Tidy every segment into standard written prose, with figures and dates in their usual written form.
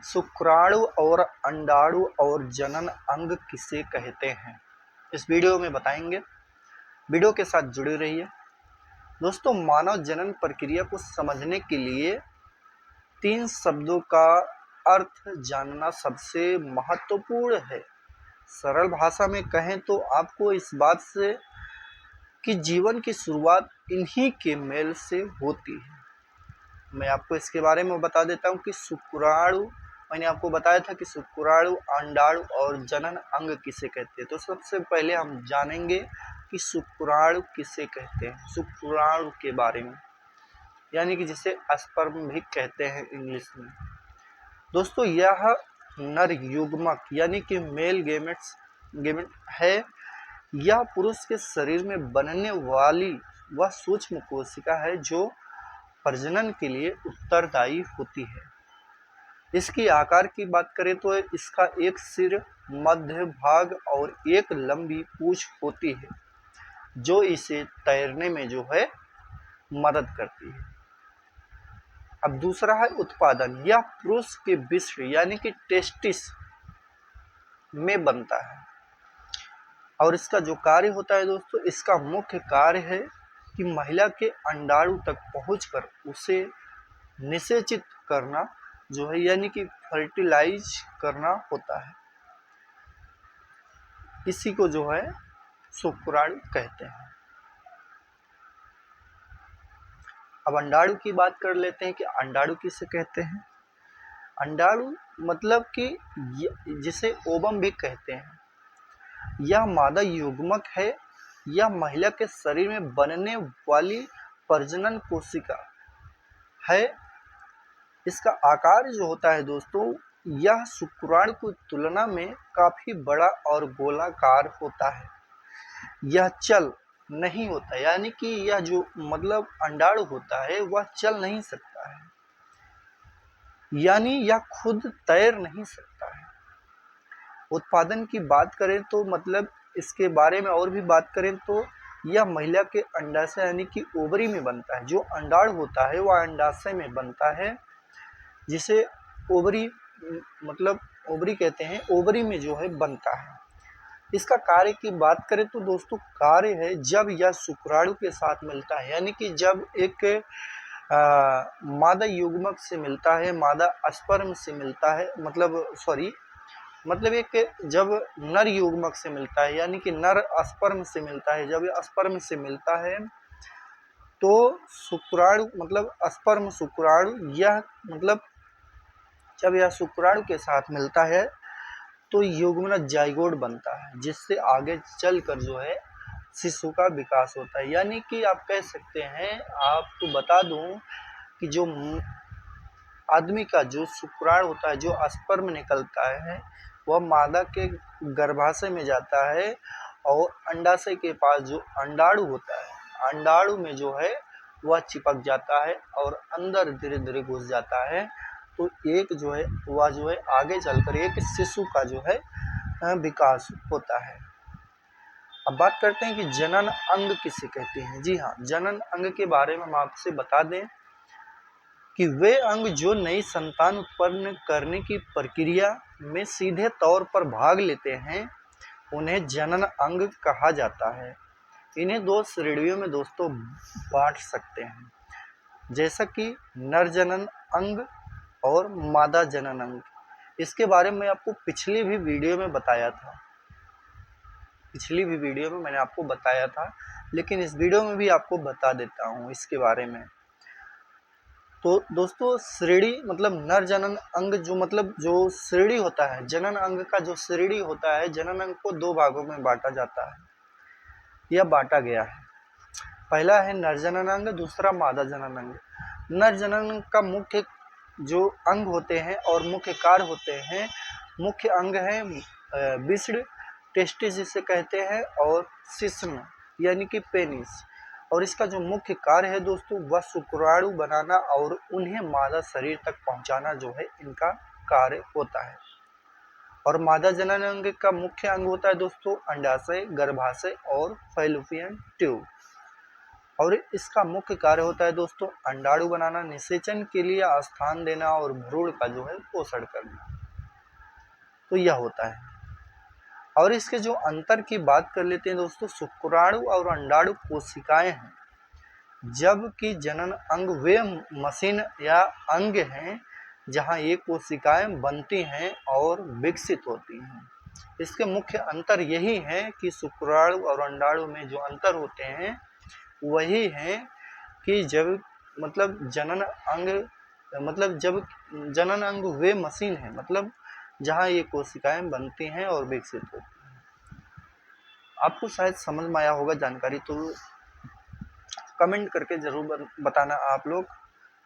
शुक्राणु और अंडाणु और जनन अंग किसे कहते हैं, इस वीडियो में बताएंगे। वीडियो के साथ जुड़े रहिए। दोस्तों, मानव जनन प्रक्रिया को समझने के लिए 3 शब्दों का अर्थ जानना सबसे महत्वपूर्ण है। सरल भाषा में कहें तो आपको इस बात से कि जीवन की शुरुआत इन्हीं के मेल से होती है। मैं आपको इसके बारे में बता देता हूँ कि शुक्राणु, मैंने आपको बताया था कि शुक्राणु, अंडाणु और जनन अंग किसे कहते हैं। तो सबसे पहले हम जानेंगे कि शुक्राणु किसे कहते हैं, शुक्राणु के बारे में, यानी कि जिसे स्पर्म भी कहते हैं इंग्लिश में। दोस्तों, यह नर युग्मक यानी कि मेल गेमेट है। यह पुरुष के शरीर में बनने वाली वह सूक्ष्म कोशिका है जो प्रजनन के लिए उत्तरदायी होती है। इसकी आकार की बात करें तो इसका एक सिर, मध्य भाग और एक लंबी पूंछ होती है जो इसे तैरने में जो है मदद करती है। अब दूसरा है उत्पादन। यह पुरुष के विष्ट यानी कि टेस्टिस में बनता है और इसका जो कार्य होता है दोस्तों, इसका मुख्य कार्य है कि महिला के अंडाणु तक पहुंचकर उसे निषेचित करना जो है, यानी कि फर्टिलाइज करना होता है। इसी को जो है शुक्राणु कहते हैं। अब अंडाणु की बात कर लेते हैं कि अंडाणु किसे कहते हैं। अंडाणु मतलब कि जिसे ओवम भी कहते हैं, यह मादा युग्मक है। यह महिला के शरीर में बनने वाली प्रजनन कोशिका है। इसका आकार जो होता है दोस्तों, यह शुक्राणु की तुलना में काफी बड़ा और गोलाकार होता है। यह चल नहीं होता, यानी कि यह जो मतलब अंडाणु होता है वह चल नहीं सकता है, यानी यह खुद तैर नहीं सकता है। उत्पादन की बात करें तो मतलब इसके बारे में और भी बात करें तो यह महिला के अंडाशय यानी कि ओवरी में बनता है। जो अंडाणु होता है वह अंडाशय में बनता है, जिसे ओवरी मतलब ओवरी कहते हैं। ओवरी में जो है बनता है। इसका कार्य की बात करें तो दोस्तों, कार्य है जब यह शुक्राणु के साथ मिलता है, यानी कि जब एक मादा युग्मक से मिलता है, मादा स्पर्म से मिलता है, मतलब एक जब नर युग्मक से मिलता है, यानी कि नर स्पर्म से मिलता है। जब यह स्पर्म से मिलता है तो शुक्राणु मतलब स्पर्म शुक्राणु, यह मतलब जब यह शुक्राणु के साथ मिलता है तो युग्मन जाइगोट बनता है, जिससे आगे चलकर जो है शिशु का विकास होता है। यानी कि आप कह सकते हैं, आपको बता दूं कि जो आदमी का जो शुक्राणु होता है, जो स्पर्म निकलता है, वह मादा के गर्भाशय में जाता है और अंडाशय के पास जो अंडाणु होता है, अंडाणु में जो है वह चिपक जाता है और अंदर धीरे धीरे घुस जाता है। तो एक जो है वह जो है आगे चलकर एक शिशु का जो है विकास होता है। अब बात करते हैं कि जनन अंग किसे कहते हैं। जी हाँ, जनन अंग के बारे में हम आपसे बता दें कि वे अंग जो नई संतान उत्पन्न करने की प्रक्रिया में सीधे तौर पर भाग लेते हैं, उन्हें जनन अंग कहा जाता है। इन्हें 2 श्रेणियों में दोस्तों बांट सकते हैं, जैसा कि नर जनन अंग और मादा जनन अंग। इसके बारे में आपको पिछली भी वीडियो में बताया था, मैंने आपको बताया था, लेकिन इस वीडियो में भी आपको बता देता हूँ इसके बारे में। तो दोस्तों, श्रेणी मतलब नर जनन अंग जो श्रेणी होता है, जनन अंग का जो श्रेणी होता है, जनन अंग को 2 भागों में बांटा जाता है, यह बांटा गया है। पहला है नर जनन अंग, दूसरा मादा जनन अंग। नर जनन अंग का मुख्य जो अंग होते हैं और मुख्य कार्य होते हैं, मुख्य अंग है विष्ड, टेस्टिस जिसे कहते हैं, और शिश्न यानी कि पेनिस। और इसका जो मुख्य कार्य है दोस्तों, वह शुक्राणु बनाना और उन्हें मादा शरीर तक पहुंचाना जो है इनका कार्य होता है। और मादा जनन अंग का मुख्य अंग होता है दोस्तों अंडाशय, गर्भाशय और फैलोपियन ट्यूब। और इसका मुख्य कार्य होता है दोस्तों अंडाणु बनाना, निषेचन के लिए स्थान देना और भ्रूण का जो है पोषण करना। तो यह होता है। और इसके जो अंतर की बात कर लेते हैं दोस्तों, शुक्राणु और अंडाणु कोशिकाएं हैं, जबकि जनन अंग वे मशीन या अंग हैं जहां ये कोशिकाएं बनती हैं और विकसित होती हैं। इसके मुख्य अंतर यही है कि शुक्राणु और अंडाणु में जो अंतर होते हैं वही है कि जब मतलब जनन अंग मतलब जब जनन अंग वे मशीन है, मतलब जहां ये कोशिकाएं बनती हैं और विकसित होती हैं। आपको शायद समझ में आया होगा जानकारी, तो कमेंट करके जरूर बताना आप लोग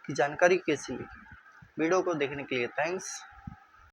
कि जानकारी कैसी लगी। वीडियो को देखने के लिए थैंक्स।